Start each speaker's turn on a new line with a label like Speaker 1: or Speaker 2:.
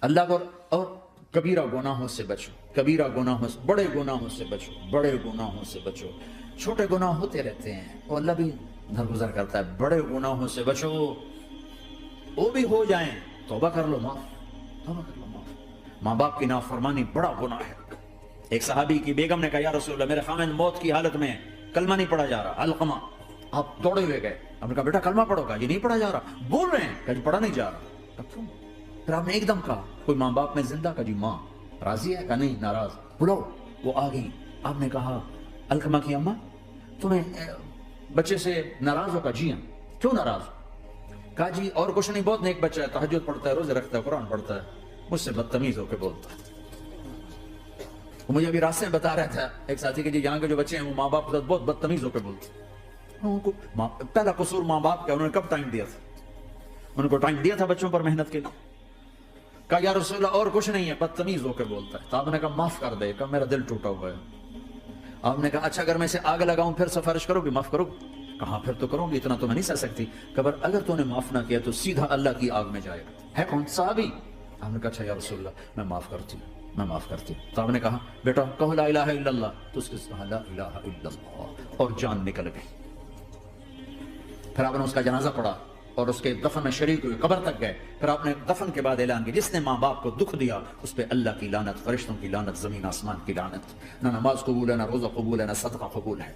Speaker 1: اللہ کو اور کبیرہ گناہوں سے بچو، کبیرہ گناہوں سے، بڑے گناہوں سے بچو، بڑے گناہوں سے بچو۔ چھوٹے گناہ ہوتے رہتے ہیں وہ اللہ بھی درگزر کرتا ہے، بڑے گناہوں سے بچو، وہ بھی ہو جائیں توبہ کر لو، معاف، توبہ کر لو، معاف۔ ماں باپ کی نافرمانی بڑا گناہ ہے۔ ایک صحابی کی بیگم نے کہا یا رسول اللہ میرے خامند موت کی حالت میں کلمہ نہیں پڑھا جا رہا، علقمہ۔ آپ دوڑے ہوئے گئے، آپ نے کہا بیٹا کلمہ پڑھو گا، یہ نہیں پڑھا جا رہا، بول رہے ہیں کہ پڑھا نہیں جا رہا، کیوں؟ پھر آپ نے ایک دم کہا کوئی ماں باپ میں زندہ کا جی ماں راضی ہے، کہ نہیں ناراض، بلاؤ۔ وہ آ گئی، آپ نے کہا علقمہ کی اماں تمہیں بچے سے ناراض ہو؟ کا جی ہاں۔ کیوں ناراض؟ کہا جی اور کچھ نہیں، بہت نیک بچہ ہے، تہجد پڑھتا ہے، روزے رکھتا ہے، قرآن پڑھتا ہے، مجھ سے بدتمیز ہو کے بولتا ہے۔ وہ مجھے ابھی راستے میں بتا رہا تھا ایک ساتھی کہ جی یہاں کے جو بچے ہیں وہ ماں باپ کے ساتھ بہت بدتمیز ہو کے بولتے ہیں۔ ان کو پہلا قصور ماں باپ کا، انہوں نے کب ٹائم دیا تھا؟ ان کو ٹائم دیا تھا بچوں پر محنت کے لیے؟ کہا یا رسول اللہ اور کچھ نہیں ہے، بدتمیز ہو کے بولتا ہے۔ تو آپ نے کہا معاف کر دے، کہا میرا دل ٹوٹا ہوا ہے۔ آپ نے کہا اچھا اگر میں اسے آگ لگاؤں پھر سفارش کرو گی، معاف کرو گی؟ کہا پھر تو کروں گی، اتنا تو میں نہیں سہ سکتی۔ کہ اگر تو نے معاف نہ کیا تو سیدھا اللہ کی آگ میں جائے گا۔ ہے کون؟ صحابی۔ آپ نے کہا اچھا یا رسول اللہ میں معاف کرتی ہوں، میں معاف کرتی ہوں۔ تو آپ نے کہا بیٹا کہو لا الہ الا اللہ، تو اس کے کہا لا الہ الا اللہ، اور جان نکل گئی۔ پھر آپ نے اس کا جنازہ پڑھا اور اس کے دفن میں شریک ہوئے، قبر تک گئے۔ پھر آپ نے دفن کے بعد اعلان کیا جس نے ماں باپ کو دکھ دیا اس پہ اللہ کی لعنت، فرشتوں کی لعنت، زمین آسمان کی لعنت۔ نہ نماز قبول ہے، نہ روزہ قبول ہے، نہ صدقہ قبول ہے۔